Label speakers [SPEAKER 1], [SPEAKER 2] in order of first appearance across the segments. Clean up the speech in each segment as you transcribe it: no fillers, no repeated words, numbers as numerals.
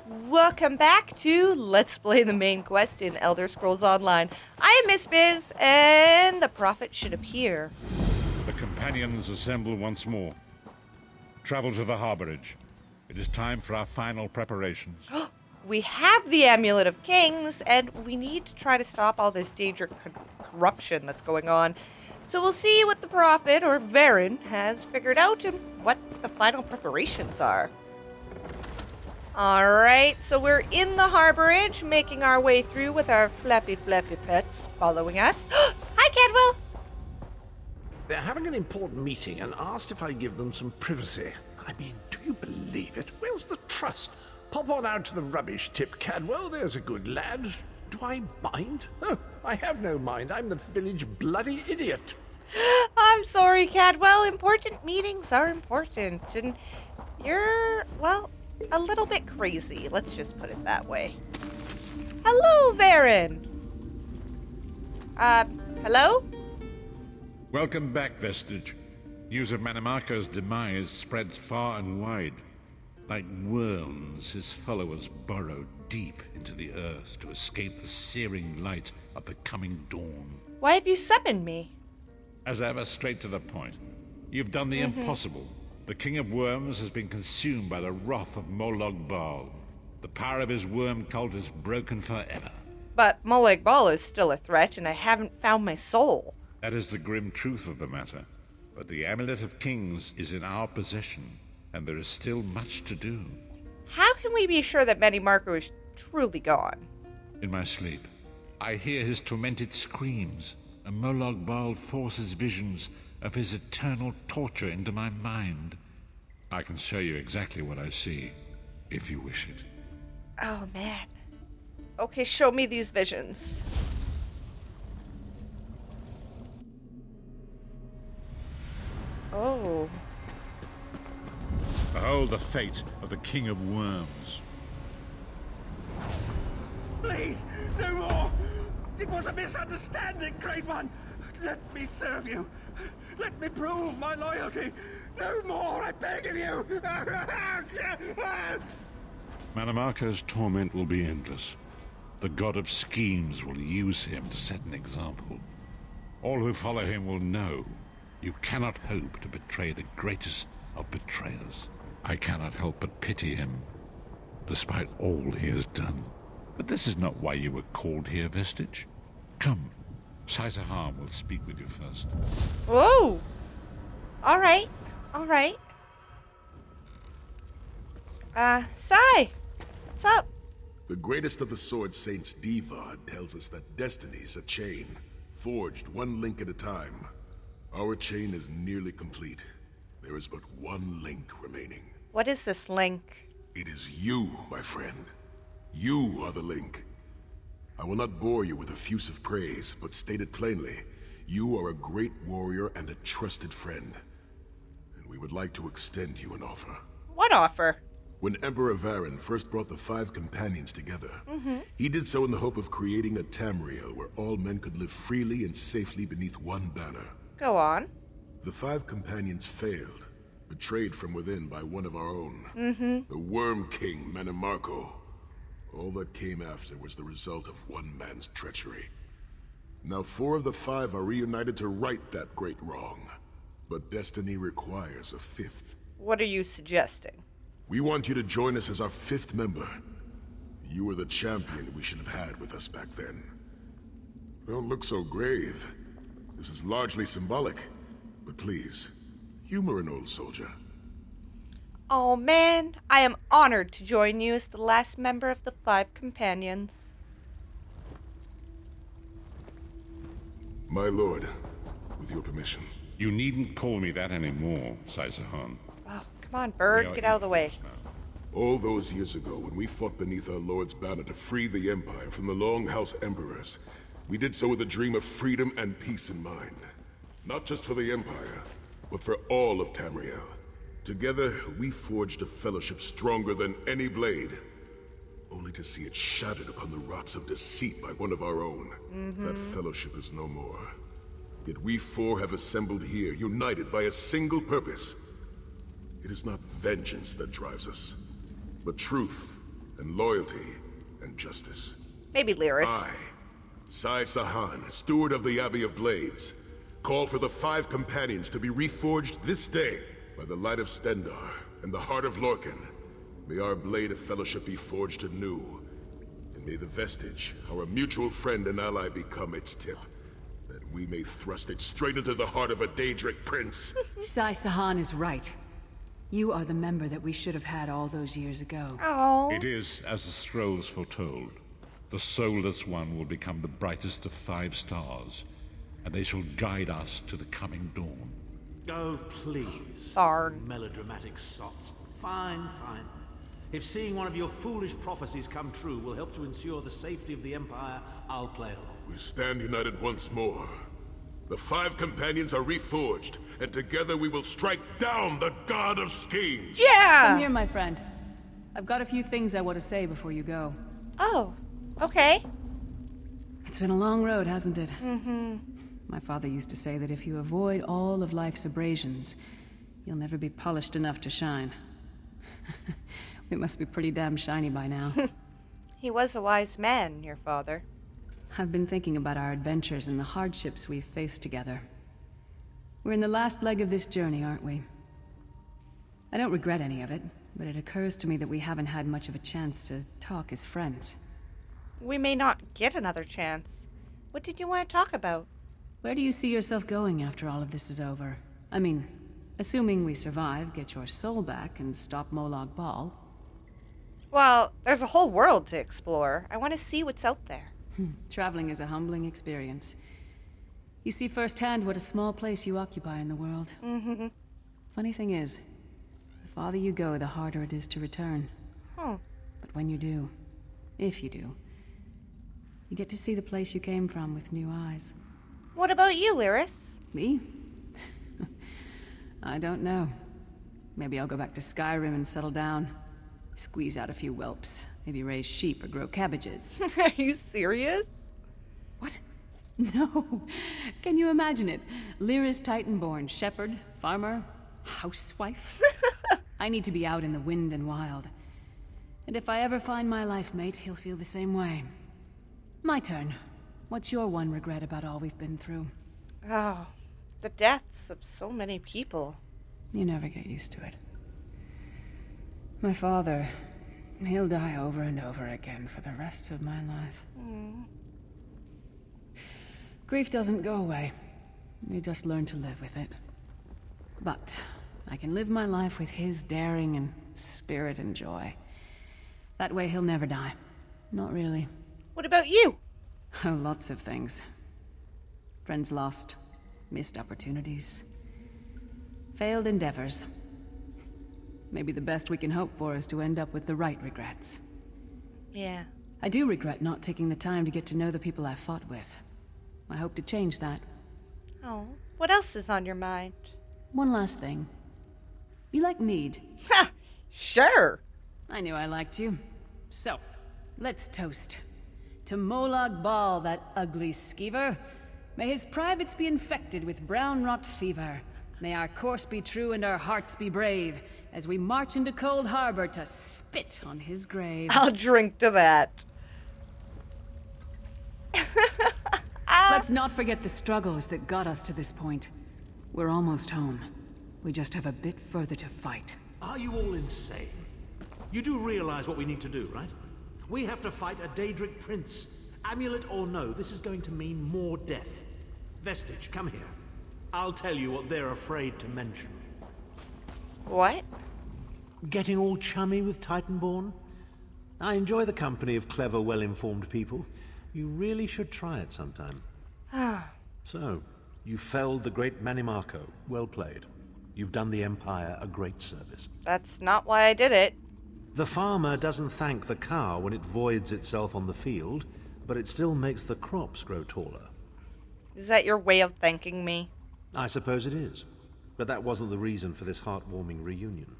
[SPEAKER 1] Welcome back to Let's Play the main quest in Elder Scrolls Online. I am Miss Bizz, and the prophet should appear.
[SPEAKER 2] The Compaions assemble once more. Travel to the harborage. It is time for our final preparations.
[SPEAKER 1] We have the Amulet of Kings, and we need to try to stop all this danger corruption that's going on. So we'll see what the prophet, or Varen, has figured out and what the final preparations are. Alright, so we're in the harborage, making our way through with our flappy pets following us. Hi, Cadwell!
[SPEAKER 3] They're having an important meeting and asked if I give them some privacy. I mean, do you believe it? Where's the trust? Pop on out to the rubbish tip, Cadwell. There's a good lad. Do I mind? Oh, I have no mind. I'm the village bloody idiot.
[SPEAKER 1] I'm sorry, Cadwell. Important meetings are important. And you're, well, a little bit crazy. Let's just put it that way. Hello, Varen. Hello?
[SPEAKER 2] Welcome back, Vestige. News of Manimarco's demise spreads far and wide. Like worms, his followers burrow deep into the earth to escape the searing light of the coming dawn.
[SPEAKER 1] Why have you summoned me?
[SPEAKER 2] As ever, straight to the point. You've done the impossible. The King of Worms has been consumed by the wrath of Molag Bal. The power of his worm cult is broken forever.
[SPEAKER 1] But Molag Bal is still a threat, and I haven't found my soul.
[SPEAKER 2] That is the grim truth of the matter. But the Amulet of Kings is in our possession, and there is still much to do.
[SPEAKER 1] How can we be sure that Manimarco is truly gone?
[SPEAKER 2] In my sleep, I hear his tormented screams, and Molag Bal forces visions of his eternal torture into my mind. I can show you exactly what I see, if you wish it.
[SPEAKER 1] Oh, man. Okay, show me these visions. Oh.
[SPEAKER 2] Behold the fate of the King of Worms.
[SPEAKER 4] Please, no more! It was a misunderstanding, Great One! Let me serve you! Let me prove my loyalty! No more, I beg of you!
[SPEAKER 2] Manimarco's torment will be endless. The god of schemes will use him to set an example. All who follow him will know you cannot hope to betray the greatest of betrayers. I cannot help but pity him, despite all he has done. But this is not why you were called here, Vestige. Come, Saisahan will speak with you first.
[SPEAKER 1] Whoa! Alright, alright. Sai! What's up?
[SPEAKER 5] The greatest of the Sword Saints, Divad, tells us that destiny's a chain, forged one link at a time. Our chain is nearly complete. There is but one link remaining.
[SPEAKER 1] What is this link?
[SPEAKER 5] It is you, my friend. You are the link. I will not bore you with effusive praise, but state it plainly. You are a great warrior and a trusted friend. And we would like to extend you an offer.
[SPEAKER 1] What offer?
[SPEAKER 5] When Emperor Varen first brought the 5 Companions together, he did so in the hope of creating a Tamriel where all men could live freely and safely beneath one banner.
[SPEAKER 1] Go on.
[SPEAKER 5] The 5 Companions failed, betrayed from within by one of our own. The Worm King, Manimarco. All that came after was the result of one man's treachery. Now 4 of the 5 are reunited to right that great wrong. But destiny requires a 5th.
[SPEAKER 1] What are you suggesting?
[SPEAKER 5] We want you to join us as our 5th member. You were the champion we should have had with us back then. Don't look so grave. This is largely symbolic. But please, humor an old soldier.
[SPEAKER 1] Oh man, I am honored to join you as the last member of the 5 Companions.
[SPEAKER 5] My lord, with your permission.
[SPEAKER 2] You needn't call me that anymore, Saisahan.
[SPEAKER 1] Oh, come on, bird, get out of the way.
[SPEAKER 5] All those years ago, when we fought beneath our lord's banner to free the Empire from the Longhouse Emperors, we did so with a dream of freedom and peace in mind. Not just for the Empire, but for all of Tamriel. Together, we forged a fellowship stronger than any blade, only to see it shattered upon the rocks of deceit by one of our own. That fellowship is no more. Yet we 4 have assembled here, united by a single purpose. It is not vengeance that drives us, but truth, and loyalty and justice.
[SPEAKER 1] Maybe Lyris.
[SPEAKER 5] I, Sai Sahan, steward of the Abbey of Blades, call for the 5 companions to be reforged this day by the light of Stendarr and the heart of Lorcan. May our blade of fellowship be forged anew, and may the vestige, our mutual friend and ally, become its tip, that we may thrust it straight into the heart of a Daedric prince.
[SPEAKER 6] Sai Sahan is right. You are the member that we should have had all those years ago.
[SPEAKER 1] Oh.
[SPEAKER 2] It is as the scrolls foretold. The soulless one will become the brightest of 5 stars, and they shall guide us to the coming dawn.
[SPEAKER 7] Oh, please.
[SPEAKER 1] Darn.
[SPEAKER 7] Melodramatic sots. Fine, fine. If seeing one of your foolish prophecies come true will help to ensure the safety of the Empire, I'll play along.
[SPEAKER 5] We stand united once more. The 5 companions are reforged, and together we will strike down the God of Schemes!
[SPEAKER 1] Yeah!
[SPEAKER 6] Come here, my friend. I've got a few things I want to say before you go.
[SPEAKER 1] Oh, okay.
[SPEAKER 6] It's been a long road, hasn't it? Mm-hmm. My father used to say that if you avoid all of life's abrasions, you'll never be polished enough to shine. We must be pretty damn shiny by now.
[SPEAKER 1] He was a wise man, your father.
[SPEAKER 6] I've been thinking about our adventures and the hardships we've faced together. We're in the last leg of this journey, aren't we? I don't regret any of it, but it occurs to me that we haven't had much of a chance to talk as friends.
[SPEAKER 1] We may not get another chance. What did you want to talk about?
[SPEAKER 6] Where do you see yourself going after all of this is over? I mean, assuming we survive, get your soul back, and stop Molag Bal.
[SPEAKER 1] Well, there's a whole world to explore. I want to see what's out there.
[SPEAKER 6] Traveling is a humbling experience. You see firsthand what a small place you occupy in the world.
[SPEAKER 1] Mm-hmm.
[SPEAKER 6] Funny thing is, the farther you go, the harder it is to return.
[SPEAKER 1] Oh.
[SPEAKER 6] But when you do, if you do, you get to see the place you came from with new eyes.
[SPEAKER 1] What about you, Lyris?
[SPEAKER 6] Me? I don't know. Maybe I'll go back to Skyrim and settle down. Squeeze out a few whelps. Maybe raise sheep or grow cabbages.
[SPEAKER 1] Are you serious?
[SPEAKER 6] What? No. Can you imagine it? Lyris Titanborn, shepherd, farmer, housewife. I need to be out in the wind and wild. And if I ever find my life mate, he'll feel the same way. My turn. What's your one regret about all we've been through?
[SPEAKER 1] Oh, the deaths of so many people.
[SPEAKER 6] You never get used to it. My father, he'll die over and over again for the rest of my life. Grief doesn't go away. You just learn to live with it. But I can live my life with his daring and spirit and joy. That way he'll never die. Not really.
[SPEAKER 1] What about you?
[SPEAKER 6] Oh, lots of things. Friends lost, missed opportunities, failed endeavors. Maybe the best we can hope for is to end up with the right regrets.
[SPEAKER 1] Yeah.
[SPEAKER 6] I do regret not taking the time to get to know the people I fought with. I hope to change that.
[SPEAKER 1] Oh, what else is on your mind?
[SPEAKER 6] One last thing. You like mead?
[SPEAKER 1] Ha! Sure!
[SPEAKER 6] I knew I liked you. So, let's toast. To Molag Bal, that ugly skeever. May his privates be infected with brown rot fever. May our course be true and our hearts be brave, as we march into Coldharbour to spit on his grave.
[SPEAKER 1] I'll drink to that.
[SPEAKER 6] Let's not forget the struggles that got us to this point. We're almost home. We just have a bit further to fight.
[SPEAKER 7] Are you all insane? You do realize what we need to do, right? We have to fight a Daedric prince. Amulet or no, this is going to mean more death. Vestige, come here. I'll tell you what they're afraid to mention.
[SPEAKER 1] What?
[SPEAKER 7] Getting all chummy with Titanborn? I enjoy the company of clever, well-informed people. You really should try it sometime. So, you felled the great Manimarco. Well played. You've done the Empire a great service.
[SPEAKER 1] That's not why I did it.
[SPEAKER 7] The farmer doesn't thank the cow when it voids itself on the field, but it still makes the crops grow taller.
[SPEAKER 1] Is that your way of thanking me?
[SPEAKER 7] I suppose it is. But that wasn't the reason for this heartwarming reunion.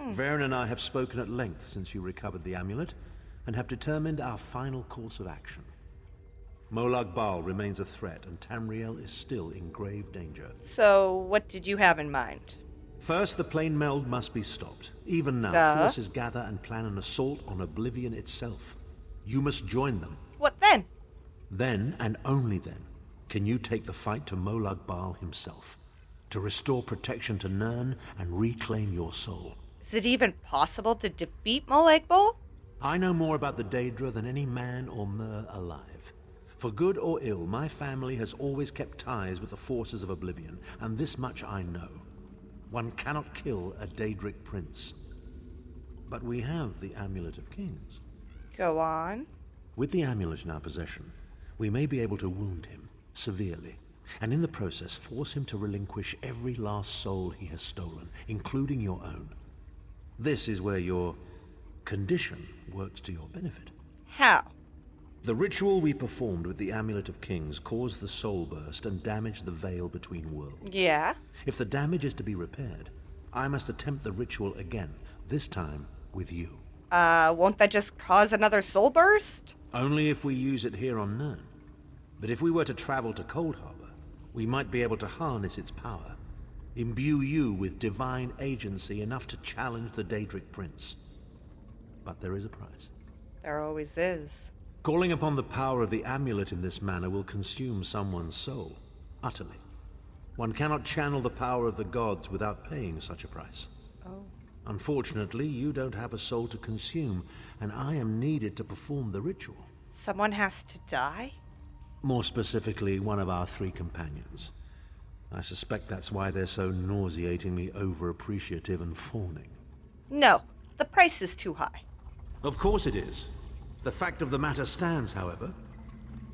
[SPEAKER 7] Varen and I have spoken at length since you recovered the amulet, and have determined our final course of action. Molag Bal remains a threat, and Tamriel is still in grave danger.
[SPEAKER 1] So, what did you have in mind?
[SPEAKER 7] First, the plane meld must be stopped. Even now,
[SPEAKER 1] Duh.
[SPEAKER 7] forces gather and plan an assault on Oblivion itself. You must join them.
[SPEAKER 1] What then?
[SPEAKER 7] Then, and only then, can you take the fight to Molag Bal himself, to restore protection to Nirn and reclaim your soul.
[SPEAKER 1] Is it even possible to defeat Molag Bal?
[SPEAKER 7] I know more about the Daedra than any man or mer alive. For good or ill, my family has always kept ties with the forces of Oblivion, and this much I know. One cannot kill a Daedric prince. But we have the Amulet of Kings.
[SPEAKER 1] Go on.
[SPEAKER 7] With the amulet in our possession, we may be able to wound him severely, and in the process force him to relinquish every last soul he has stolen, including your own. This is where your condition works to your benefit.
[SPEAKER 1] How?
[SPEAKER 7] The ritual we performed with the Amulet of Kings caused the soul burst and damaged the veil between worlds.
[SPEAKER 1] Yeah.
[SPEAKER 7] If the damage is to be repaired, I must attempt the ritual again, this time with you.
[SPEAKER 1] Won't that just cause another soul burst?
[SPEAKER 7] Only if we use it here on Nirn. But if we were to travel to Coldharbour, we might be able to harness its power, imbue you with divine agency enough to challenge the Daedric Prince. But there is a price.
[SPEAKER 1] There always is.
[SPEAKER 7] Calling upon the power of the amulet in this manner will consume someone's soul, utterly. One cannot channel the power of the gods without paying such a price.
[SPEAKER 1] Oh.
[SPEAKER 7] Unfortunately, you don't have a soul to consume, and I am needed to perform the ritual.
[SPEAKER 1] Someone has to die?
[SPEAKER 7] More specifically, one of our 3 companions. I suspect that's why they're so nauseatingly over-appreciative and fawning.
[SPEAKER 1] No, the price is too high.
[SPEAKER 7] Of course it is. The fact of the matter stands, however.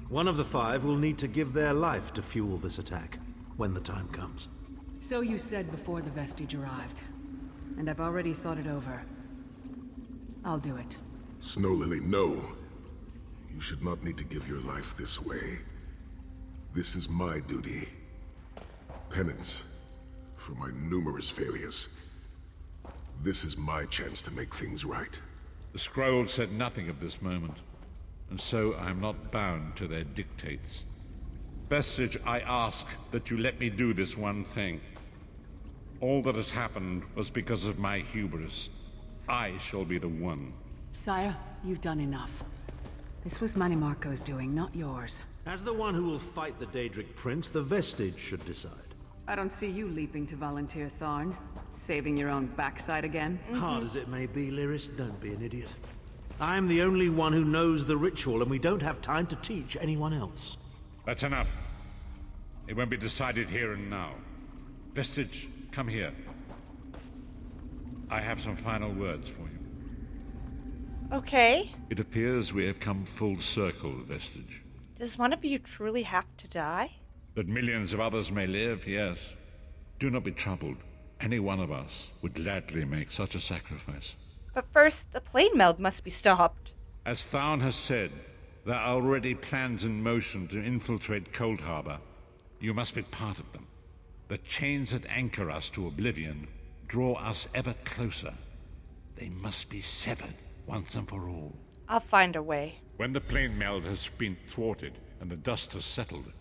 [SPEAKER 7] One of the 5 will need to give their life to fuel this attack, when the time comes.
[SPEAKER 6] So you said before the vestige arrived. And I've already thought it over. I'll do it.
[SPEAKER 5] Snow Lily, no. You should not need to give your life this way. This is my duty. Penance for my numerous failures. This is my chance to make things right.
[SPEAKER 2] The scroll said nothing of this moment, and so I am not bound to their dictates. Vestige, I ask that you let me do this one thing. All that has happened was because of my hubris. I shall be the one.
[SPEAKER 6] Sire, you've done enough. This was Manimarco's doing, not yours.
[SPEAKER 7] As the one who will fight the Daedric Prince, the Vestige should decide.
[SPEAKER 6] I don't see you leaping to volunteer, Tharn. Saving your own backside again.
[SPEAKER 7] Hard as it may be, Lyris, don't be an idiot. I'm the only one who knows the ritual, and we don't have time to teach anyone else.
[SPEAKER 2] That's enough. It won't be decided here and now. Vestige, come here. I have some final words for you.
[SPEAKER 1] Okay.
[SPEAKER 2] It appears we have come full circle, Vestige.
[SPEAKER 1] Does one of you truly have to die?
[SPEAKER 2] That millions of others may live, yes. Do not be troubled. Any one of us would gladly make such a sacrifice.
[SPEAKER 1] But first, the plane meld must be stopped.
[SPEAKER 2] As Tharn has said, there are already plans in motion to infiltrate Coldharbour. You must be part of them. The chains that anchor us to oblivion draw us ever closer. They must be severed once and for all.
[SPEAKER 1] I'll find a way.
[SPEAKER 2] When the plane meld has been thwarted and the dust has settled,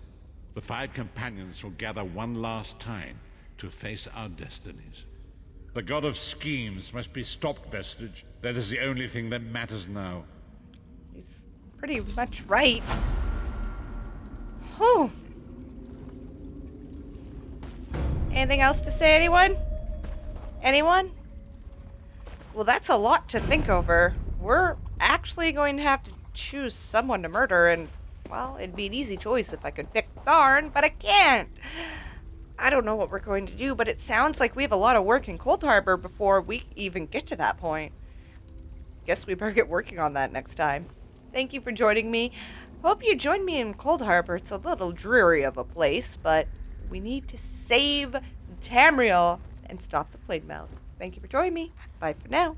[SPEAKER 2] the 5 companions will gather one last time to face our destinies. The god of schemes must be stopped, Vestige. That is the only thing that matters now.
[SPEAKER 1] He's pretty much right. Whew. Anything else to say, anyone? Anyone? Well, that's a lot to think over. We're actually going to have to choose someone to murder, and, well, it'd be an easy choice if I could pick Tharn, but I can't. I don't know what we're going to do, but it sounds like we have a lot of work in Coldharbour before we even get to that point. Guess we better get working on that next time. Thank you for joining me. Hope you join me in Coldharbour. It's a little dreary of a place, but we need to save Tamriel and stop the plane meld. Thank you for joining me. Bye for now.